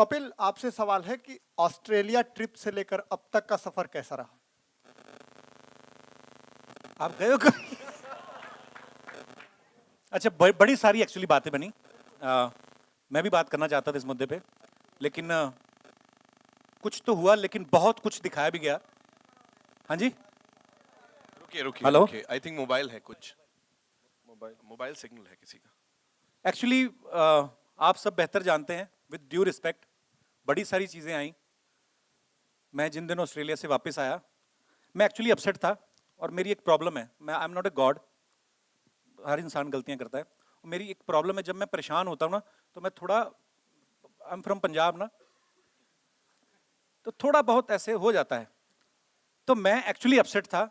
कपिल, आपसे सवाल है कि ऑस्ट्रेलिया ट्रिप से लेकर अब तक का सफर कैसा रहा? आप गए हो कभी? अच्छा, बड़ी सारी एक्चुअली बातें बनी। मैं भी बात करना चाहता था इस मुद्दे पे, लेकिन कुछ तो हुआ, लेकिन बहुत कुछ दिखाया भी गया। हाँ जी, रुकिए रुकिए हेलो। रुकिए, आई थिंक मोबाइल है कुछ, मोबाइल मोबाइल सिग्नल है किसी का। एक्चुअली आप सब बेहतर जानते हैं, विद ड्यू रिस्पेक्ट, बड़ी सारी चीज़ें आई। मैं जिन दिनों ऑस्ट्रेलिया से वापस आया, मैं एक्चुअली अपसेट था, और मेरी एक प्रॉब्लम है, मैं I am not a god, हर इंसान गलतियां करता है। मेरी एक प्रॉब्लम है, जब मैं परेशान होता हूँ ना, तो मैं थोड़ा, आई एम फ्रॉम पंजाब ना, तो थोड़ा बहुत ऐसे हो जाता है। तो मैं एक्चुअली अपसेट था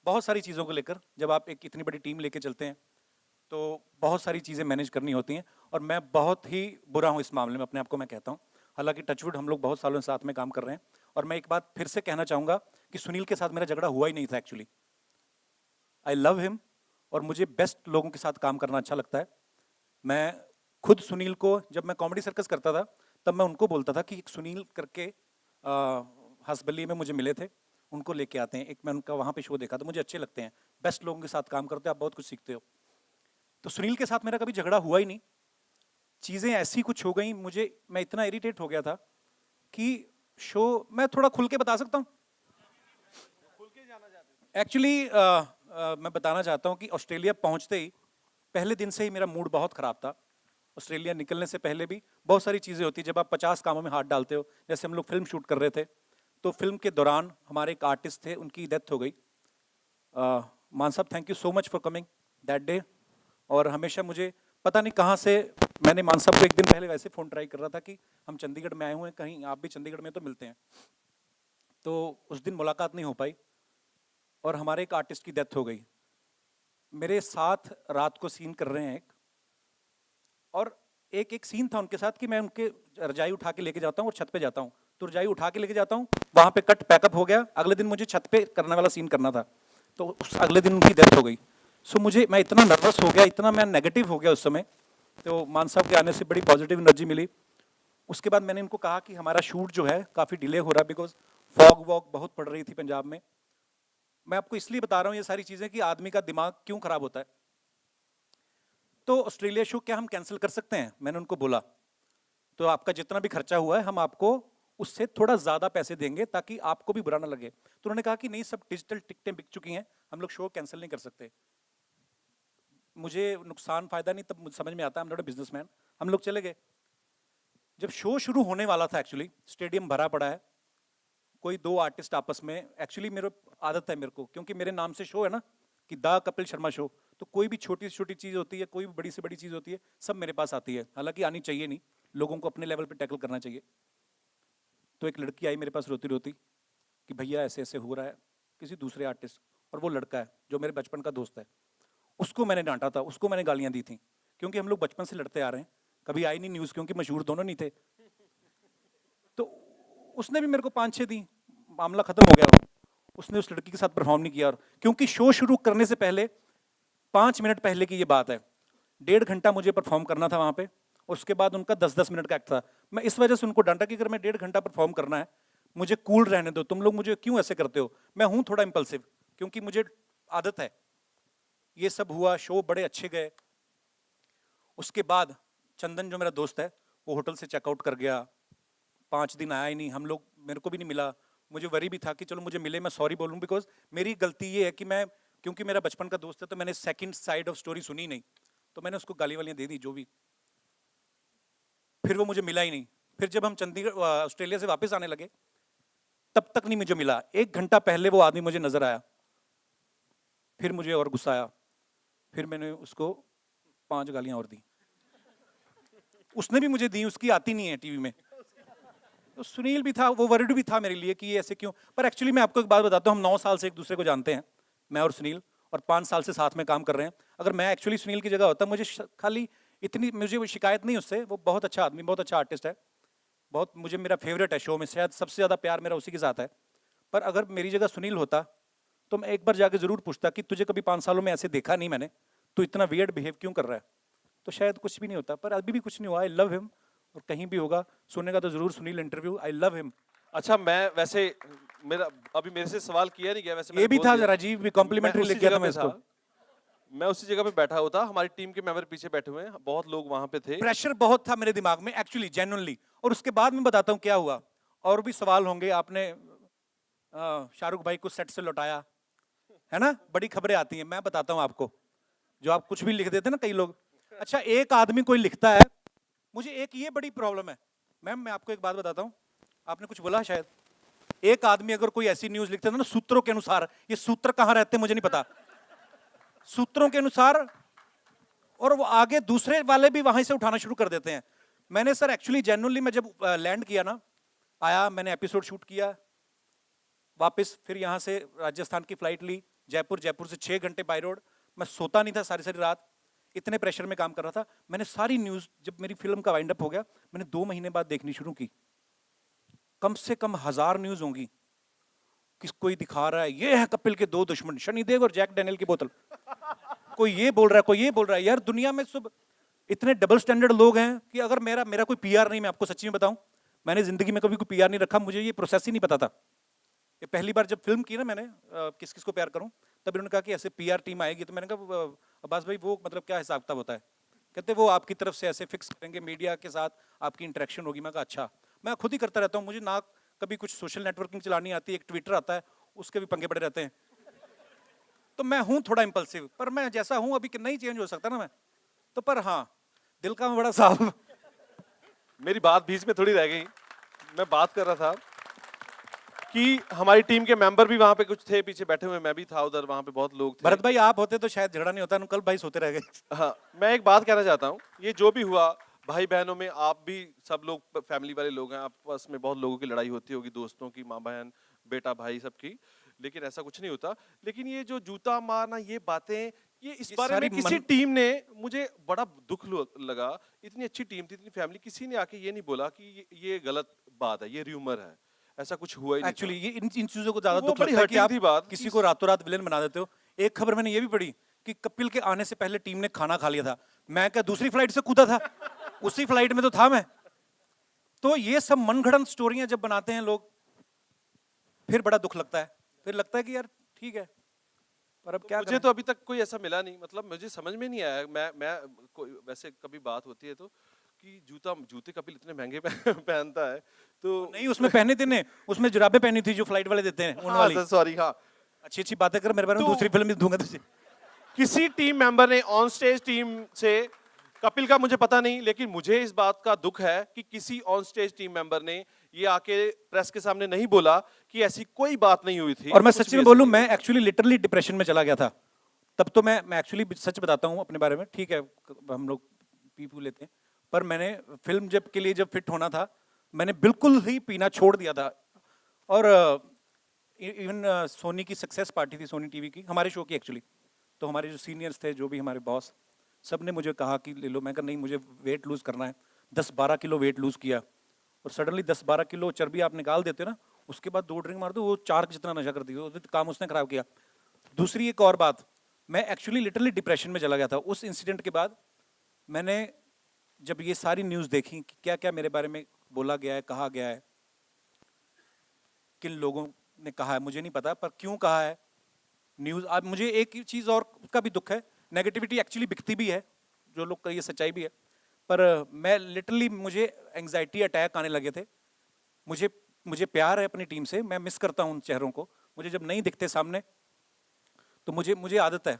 बहुत सारी चीज़ों को लेकर। जब आप एक इतनी बड़ी टीम लेके चलते हैं तो बहुत सारी चीज़ें मैनेज करनी होती हैं, और मैं बहुत ही बुरा हूँ इस मामले में, अपने आप को मैं कहता हूँ। हालांकि टचवुड हम लोग बहुत सालों से साथ में काम कर रहे हैं, और मैं एक बात फिर से कहना चाहूँगा कि सुनील के साथ मेरा झगड़ा हुआ ही नहीं था एक्चुअली। आई लव हिम, और मुझे बेस्ट लोगों के साथ काम करना अच्छा लगता है। मैं खुद सुनील को, जब मैं कॉमेडी सर्कस करता था, तब मैं उनको बोलता था कि एक सुनील करके हंसबली में मुझे मिले थे, उनको लेके आते हैं। एक मैं उनका वहाँ पे शो देखा था, मुझे अच्छे लगते हैं, बेस्ट लोगों के साथ काम करते हो आप, बहुत कुछ सीखते हो। तो सुनील के साथ मेरा कभी झगड़ा हुआ ही नहीं। चीज़ें ऐसी कुछ हो गई, मैं इतना इरिटेट हो गया था कि शो, मैं थोड़ा खुल के बता सकता हूँ एक्चुअली। मैं बताना चाहता हूँ कि ऑस्ट्रेलिया पहुँचते ही पहले दिन से ही मेरा मूड बहुत ख़राब था। ऑस्ट्रेलिया निकलने से पहले भी बहुत सारी चीज़ें होती हैं, जब आप 50 कामों में हाथ डालते हो। जैसे हम लोग फिल्म शूट कर रहे थे, तो फिल्म के दौरान हमारे एक आर्टिस्ट थे, उनकी डेथ हो गई। मान साहब, thank you so much for coming that day. और हमेशा मुझे पता नहीं कहाँ से, मैंने मान साहब को एक दिन पहले वैसे फ़ोन ट्राई कर रहा था कि हम चंडीगढ़ में आए हुए हैं, कहीं आप भी चंडीगढ़ में तो मिलते हैं। तो उस दिन मुलाकात नहीं हो पाई, और हमारे एक आर्टिस्ट की डेथ हो गई। मेरे साथ रात को सीन कर रहे हैं एक, और एक एक सीन था उनके साथ कि मैं उनके रजाई उठा के लेके जाता हूँ और छत पे जाता हूँ, तो रजाई उठा के लेके जाता हूँ, वहाँ पे कट पैकअप हो गया, अगले दिन मुझे छत पे करने वाला सीन करना था, तो उस अगले दिन उनकी डेथ हो गई। सो मैं इतना नर्वस हो गया, इतना मैं नेगेटिव हो गया उस समय। तो मान साहब के आने से बड़ी पॉजिटिव एनर्जी मिली। उसके बाद मैंने इनको कहा कि हमारा शूट जो है काफ़ी डिले हो रहा है, बिकॉज फॉग वॉग बहुत पड़ रही थी पंजाब में। मैं आपको इसलिए बता रहा हूँ ये सारी चीज़ें कि आदमी का दिमाग क्यों खराब होता है। तो ऑस्ट्रेलिया शो क्या हम कैंसिल कर सकते हैं? मैंने उनको बोला, तो आपका जितना भी खर्चा हुआ है हम आपको उससे थोड़ा ज़्यादा पैसे देंगे, ताकि आपको भी बुरा ना लगे। तो उन्होंने कहा कि नहीं, सब डिजिटल टिकटें बिक चुकी हैं, हम लोग शो कैंसिल नहीं कर सकते। मुझे नुकसान फ़ायदा नहीं तब मुझे समझ में आता है, आई एम नॉट अ बिजनेसमैन। हम लोग चले गए। जब शो शुरू होने वाला था, एक्चुअली स्टेडियम भरा पड़ा है, कोई दो आर्टिस्ट आपस में, एक्चुअली मेरे आदत है, मेरे को क्योंकि मेरे नाम से शो है ना कि द कपिल शर्मा शो, तो कोई भी छोटी से छोटी चीज़ होती है, कोई भी बड़ी से बड़ी चीज़ होती है, सब मेरे पास आती है। हालांकि आनी चाहिए नहीं, लोगों को अपने लेवल पे टैकल करना चाहिए। तो एक लड़की आई मेरे पास रोती रोती कि भैया ऐसे ऐसे हो रहा है, किसी दूसरे आर्टिस्ट, और वो लड़का है जो मेरे बचपन का दोस्त है, उसको मैंने डांटा था, उसको मैंने गालियाँ दी थी, क्योंकि हम लोग बचपन से लड़ते आ रहे हैं, कभी आई नहीं न्यूज़, क्योंकि मशहूर दोनों नहीं थे। तो उसने भी मेरे को 5-6 दी, मामला खत्म हो गया। उसने उस लड़की के साथ परफॉर्म नहीं किया, और क्योंकि शो शुरू करने से पहले 5 मिनट पहले की ये बात है, 1.5 घंटा मुझे परफॉर्म करना था वहां पे, और उसके बाद उनका 10-10 मिनट का एक्ट था। मैं इस वजह से उनको डांटा कि अगर मैं 1.5 घंटा परफॉर्म करना है, मुझे कूल रहने दो, तुम लोग मुझे क्यों ऐसे करते हो। मैं हूं थोड़ा इंपल्सिव, क्योंकि मुझे आदत है। ये सब हुआ, शो बड़े अच्छे गए। उसके बाद चंदन जो मेरा दोस्त है, वो होटल से चेकआउट कर गया, 5 दिन आया ही नहीं, हम लोग, मेरे को भी नहीं मिला। मुझे वरी भी था कि चलो मुझे मिले, मैं सॉरी बोलूं, बिकॉज मेरी गलती ये है कि मैं, क्योंकि मेरा बचपन का दोस्त है, तो मैंने सेकंड साइड ऑफ स्टोरी सुनी नहीं, तो मैंने उसको गाली वालियां दे दी जो भी। फिर वो मुझे मिला ही नहीं। फिर जब हम चंडीगढ़ ऑस्ट्रेलिया से वापस आने लगे, तब तक नहीं मुझे मिला। 1 घंटा पहले वो आदमी मुझे नजर आया, फिर मुझे और गुस्सा आया, फिर मैंने उसको 5 गालियां और दी। उसने भी मुझे दी, उसकी आती नहीं है टीवी में। तो सुनील भी था, वो वर्ड भी था मेरे लिए कि ये ऐसे क्यों। पर एक्चुअली मैं आपको एक बात बताता हूँ, हम 9 साल से एक दूसरे को जानते हैं, मैं और सुनील, और 5 साल से साथ में काम कर रहे हैं। अगर मैं एक्चुअली सुनील की जगह होता, खाली इतनी मुझे वो शिकायत नहीं उससे, वो बहुत अच्छा आदमी, बहुत अच्छा आर्टिस्ट है, बहुत, मुझे, मेरा फेवरेट है शो में, शायद सबसे ज़्यादा प्यार मेरा उसी के साथ है। पर अगर मेरी जगह सुनील होता, तो मैं एक बार जाके ज़रूर पूछता कि तुझे कभी 5 सालों में ऐसे देखा नहीं मैंने, तो इतना वियर्ड बिहेव क्यों कर रहा है। तो शायद कुछ भी नहीं होता, पर अभी भी कुछ नहीं हुआ। आई लव हिम, और कहीं भी होगा सुनेगा तो जरूर Sunil interview, I love him. अच्छा, मैं वैसे मेरा अभी मेरे से सवाल किया नहीं गया, वैसे ये मैंने भी बोल था, दिया। राजीव भी कॉम्प्लीमेंट्री मैं उसी लिख गया था जगह मैं पे इसको। था, मैं उसी जगह पे बैठा होता, हमारी टीम के मेंबर पीछे बैठे हुए हैं, बहुत लोग वहां पे थे। प्रेशर बहुत था मेरे दिमाग में एक्चुअली, जेन्युइनली। और उसके बाद मैं बताता हूँ क्या हुआ। और भी सवाल होंगे। आपने शाहरुख भाई को सेट से लौटाया, है ना, बड़ी खबरें आती हैं। मैं बताता हूँ आपको, जो आप कुछ भी लिख देते हैं ना कई लोग। अच्छा, एक आदमी कोई लिखता है, मुझे एक ये बड़ी प्रॉब्लम है मैम, मैं आपको एक बात बताता हूँ, आपने कुछ बोला शायद। एक आदमी अगर कोई ऐसी न्यूज लिखता है ना सूत्रों के अनुसार, ये सूत्र कहाँ रहते हैं मुझे नहीं पता, सूत्रों के अनुसार, और वो आगे दूसरे वाले भी वहां से उठाना शुरू कर देते हैं। मैंने सर एक्चुअली जेन्युइनली, मैं जब लैंड किया ना, आया, मैंने एपिसोड शूट किया, वापस फिर यहाँ से राजस्थान की फ्लाइट ली, जयपुर, जयपुर से 6 घंटे बाय रोड। मैं सोता नहीं था सारी सारी रात, इतने प्रेशर में काम कर रहा था। मैंने सारी न्यूज, जब मेरी फिल्म का वाइंड अप हो गया, मैंने 2 महीने बाद देखनी शुरू की। कम से कम 1000 न्यूज होंगी। किस कोई दिखा रहा है ये है कपिल के 2 दुश्मन, शनिदेव और जैक डैनियल की बोतल, कोई ये बोल रहा है, कोई ये बोल रहा है। यार दुनिया में सब इतने डबल स्टैंडर्ड लोग हैं कि अगर मेरा मेरा कोई पीआर नहीं, मैं आपको सच्ची में बताऊं, मैंने जिंदगी में कभी कोई पीआर नहीं रखा, मुझे ये प्रोसेस ही नहीं पता था। ये पहली बार जब फिल्म की ना मैंने, किस किस को प्यार करूं, तब इन्होंने कहा कि ऐसे पीआर टीम आएगी। तो मैंने कहा अब्बास भाई वो मतलब क्या हिसाब किताब होता है? कहते वो आपकी तरफ से ऐसे फिक्स करेंगे, मीडिया के साथ आपकी इंटरेक्शन होगी। मैं कहा अच्छा, मैं खुद ही करता रहता हूँ, मुझे ना कभी कुछ सोशल नेटवर्किंग चलानी आती है, एक ट्विटर आता है उसके भी पंगे पड़े रहते हैं। तो मैं हूं थोड़ा इंपल्सिव, पर मैं जैसा हूं अभी नहीं चेंज हो सकता ना मैं तो। पर हाँ, दिल का मैं बड़ा साफ। मेरी बात बीच में थोड़ी रह गई, मैं बात कर रहा था कि हमारी टीम के मेंबर भी वहां पे कुछ थे पीछे बैठे हुए, मैं भी था उधर, वहां पे बहुत लोग थे। भरत भाई आप होते तो शायद झगड़ा नहीं होता, कल भाई सोते रह गए। हाँ, मैं एक बात कहना चाहता हूँ, ये जो भी हुआ, भाई बहनों में आप भी सब लोग फैमिली वाले लोग हैं, आपस में बहुत लोगों की लड़ाई होती होगी, दोस्तों की, माँ बहन, बेटा भाई, सबकी, लेकिन ऐसा कुछ नहीं होता। लेकिन ये जो जूता मारना, ये बातें, ये इस बारे में किसी टीम ने, मुझे बड़ा दुख लगा। इतनी अच्छी टीम थी, इतनी फैमिली, किसी ने आके ये नहीं बोला कि ये गलत बात है, ये र्यूमर है, ऐसा कुछ हुआ ही नहीं। एक्चुअली ये इन चीजों को ज्यादा वो दुख बड़ी लगता है कि हर्टिंग आप थी बात किसी कि- को रातों रात विलेन बना देते हो। एक खबर मैंने ये भी पढ़ी कि कपिल के आने से पहले टीम ने खाना खा लिया था। मैं क्या दूसरी फ्लाइट से कूदा था? उसी फ्लाइट में तो था मैं। तो ये सब मनगढ़ंत स्टोरियां जब बनाते हैं लोग, फिर बड़ा दुख लगता है। फिर लगता है कि यार ठीक है, पर अब क्या मुझे करें? तो अभी तक कोई ऐसा मिला नहीं, मतलब मुझे समझ में नहीं आया। मैं कोई वैसे कभी बात होती है तो कि जूते कपिल इतने महंगे पहनता है तो नहीं, उसमें पहने थे ने, उसमें जुराबे पहनी थी जो फ्लाइट वाले देते हैं, उन वाली। सॉरी, हाँ, अच्छी अच्छी बातें कर मेरे बारे में, तो- दूसरी फिल्म में दूंगा तुझे। किसी टीम मेंबर ने ऑन स्टेज टीम से, कपिल का मुझे पता नहीं, लेकिन मुझे इस बात का दुख है कि किसी ऑन स्टेज टीम मेंबर ने ये आके प्रेस के सामने नहीं बोला कि ऐसी कोई बात नहीं हुई थी। और मैं कुछ सच्ची भी में ऐसा बोलूं, नहीं मैं हुआ। एक्चुअली लिटरली डिप्रेशन में चला गया था तब। तो मैं एक्चुअली सच बताता हूं अपने बारे में, ठीक है हम लोग पी पू लेते हैं, पर मैंने फिल्म जब के लिए जब फिट होना था, मैंने बिल्कुल ही पीना छोड़ दिया था। और इवन सोनी की सक्सेस पार्टी थी, सोनी टीवी की, हमारे शो की एक्चुअली। तो हमारे जो सीनियर्स थे, जो भी हमारे बॉस, सब ने मुझे कहा कि ले लो। मैं कहा नहीं, मुझे वेट लूज करना है। 10-12 किलो वेट लूज किया, और सडनली 10-12 किलो चर्बी आप निकाल देते ना, उसके बाद 2 ड्रिंक मार दो, वो 4 जितना नशा कर दिया। वो काम उसने खराब किया। दूसरी एक और बात, मैं एक्चुअली लिटरली डिप्रेशन में चला गया था उस इंसिडेंट के बाद। मैंने जब ये सारी न्यूज़ देखी कि क्या क्या मेरे बारे में बोला गया है, कहा गया है, किन लोगों ने कहा है मुझे नहीं पता, पर क्यों कहा है न्यूज़। अब मुझे एक चीज़ और का भी दुख है, नेगेटिविटी एक्चुअली बिकती भी है, जो लोग का ये सच्चाई भी है। पर मैं लिटरली, मुझे एंग्जाइटी अटैक आने लगे थे। मुझे मुझे प्यार है अपनी टीम से, मैं मिस करता हूँ उन चेहरों को। मुझे जब नहीं दिखते सामने, तो मुझे आदत है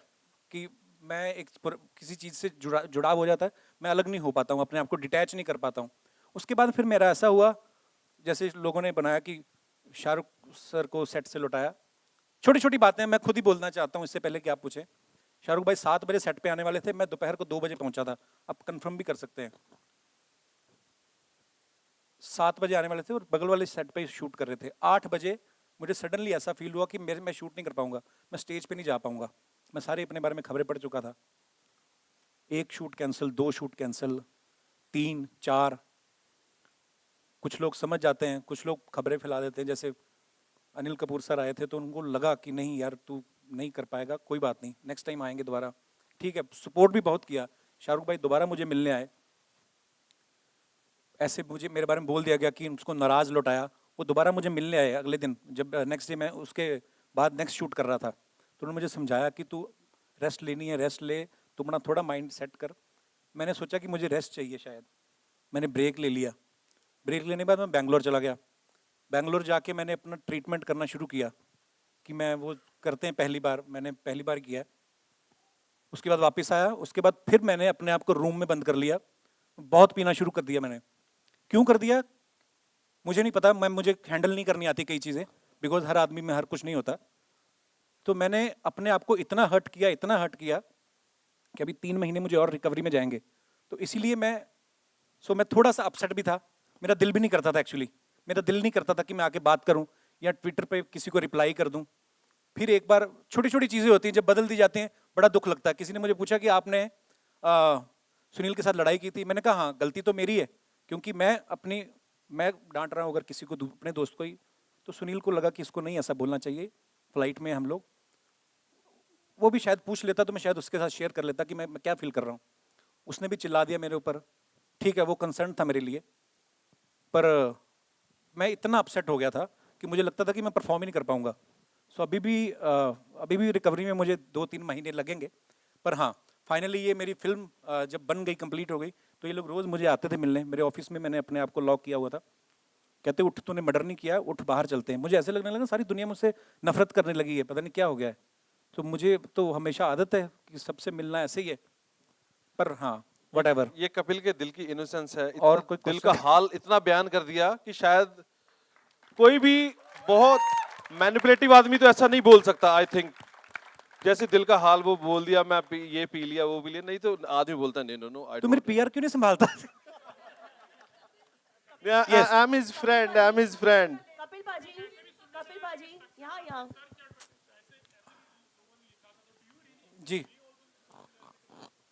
कि मैं किसी चीज़ से जुड़ाव हो जाता है, मैं अलग नहीं हो पाता हूँ, अपने आप को डिटैच नहीं कर पाता हूँ। उसके बाद फिर मेरा ऐसा हुआ, जैसे लोगों ने बनाया कि शाहरुख सर को सेट से लौटाया। छोटी छोटी बातें मैं खुद ही बोलना चाहता हूँ इससे पहले कि आप पूछें। शाहरुख भाई 7 बजे सेट पे आने वाले थे, मैं दोपहर को 2 बजे पहुंचा था। आप कंफर्म भी कर सकते हैं, 7 बजे आने वाले थे और बगल वाले सेट पे शूट कर रहे थे। 8 बजे मुझे सडनली ऐसा फील हुआ कि मैं शूट नहीं कर पाऊंगा, मैं स्टेज पे नहीं जा पाऊंगा। मैं सारे अपने बारे में खबरें पढ़ चुका था। 1 शूट कैंसिल, 2 शूट कैंसिल, 3, 4। कुछ लोग समझ जाते हैं, कुछ लोग खबरें फैला देते हैं। जैसे अनिल कपूर सर आए थे, तो उनको लगा कि नहीं यार तू नहीं कर पाएगा, कोई बात नहीं, नेक्स्ट टाइम आएंगे दोबारा। ठीक है, सपोर्ट भी बहुत किया। शाहरुख भाई दोबारा मुझे मिलने आए। ऐसे मुझे मेरे बारे में बोल दिया गया कि उसको नाराज़ लौटाया। वो दोबारा मुझे मिलने आए अगले दिन, जब नेक्स्ट डे मैं उसके बाद नेक्स्ट शूट कर रहा था, तो उन्होंने मुझे समझाया कि तू रेस्ट लेनी है, रेस्ट ले, तू अपना थोड़ा माइंड सेट कर। मैंने सोचा कि मुझे रेस्ट चाहिए शायद, मैंने ब्रेक ले लिया। ब्रेक लेने के बाद मैं बैंगलोर चला गया। बैंगलोर जाके मैंने अपना ट्रीटमेंट करना शुरू किया कि मैं वो करते हैं पहली बार, मैंने पहली बार किया। उसके बाद वापस आया, उसके बाद फिर मैंने अपने आप को रूम में बंद कर लिया, बहुत पीना शुरू कर दिया मैंने। क्यों कर दिया मुझे नहीं पता, मुझे हैंडल नहीं करनी आती कई चीज़ें, बिकॉज हर आदमी में हर कुछ नहीं होता। तो मैंने अपने आप को इतना हर्ट किया, इतना हर्ट किया कि अभी 3 महीने मुझे और रिकवरी में जाएंगे। तो इसीलिए मैं थोड़ा सा अपसेट भी था। मेरा दिल भी नहीं करता था एक्चुअली, मेरा दिल नहीं करता था कि मैं आके बात करूं या ट्विटर पे किसी को रिप्लाई कर दूं। फिर एक बार छोटी छोटी चीज़ें होती हैं जब बदल दी जाती हैं, बड़ा दुख लगता है। किसी ने मुझे पूछा कि आपने सुनील के साथ लड़ाई की थी। मैंने कहा हाँ, गलती तो मेरी है, क्योंकि मैं डांट रहा हूँ अगर किसी को, अपने दोस्त को ही, तो सुनील को लगा कि इसको नहीं ऐसा बोलना चाहिए। फ्लाइट में हम लोग, वो भी शायद पूछ लेता तो मैं शायद उसके साथ शेयर कर लेता कि मैं क्या फील कर रहा हूँ। उसने भी चिल्ला दिया मेरे ऊपर। ठीक है, वो कंसर्न था मेरे लिए, पर मैं इतना अपसेट हो गया था कि मुझे लगता था कि मैं परफॉर्म ही नहीं कर पाऊंगा। सो अभी भी रिकवरी में मुझे 2-3 महीने लगेंगे। पर हाँ, फाइनली ये मेरी फिल्म जब बन गई, कंप्लीट हो गई, तो ये लोग रोज़ मुझे आते थे मिलने। मेरे ऑफिस में मैंने अपने आप को लॉक किया हुआ था। कहते उठ, तूने मर्डर नहीं किया, उठ बाहर चलते हैं। मुझे ऐसे लगने लगा सारी दुनिया मुझसे नफरत करने लगी है, पता नहीं क्या हो गया है। तो मुझे तो हमेशा आदत है कि सबसे मिलना ऐसे ही है, पर हाँ व्हाटएवर। ये कपिल के दिल की इनोसेंस है। और कोई दिल question? का हाल इतना बयान कर दिया कि शायद कोई भी बहुत मैनिपुलेटिव आदमी तो ऐसा नहीं बोल सकता। आई थिंक जैसे दिल का हाल वो बोल दिया, ये पी लिया, वो पी लिया, नहीं तो आदमी बोलता नहीं, नो नो आई तो मेरी पीआर क्यों नहीं संभालता? Yes. I am his friend, I am his friend. Kapil बाजी, यहाँ जी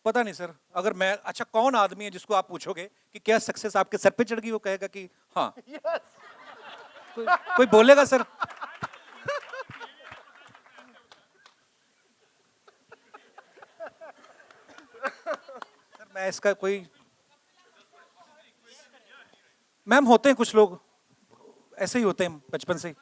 पता नहीं सर, अगर मैं, अच्छा कौन आदमी है जिसको आप पूछोगे कि क्या सक्सेस आपके सर पे चढ़ गई, वो कहेगा कि हाँ। कोई बोलेगा सर? सर मैं इसका कोई, मैम होते हैं कुछ लोग ऐसे ही होते हैं बचपन से ही।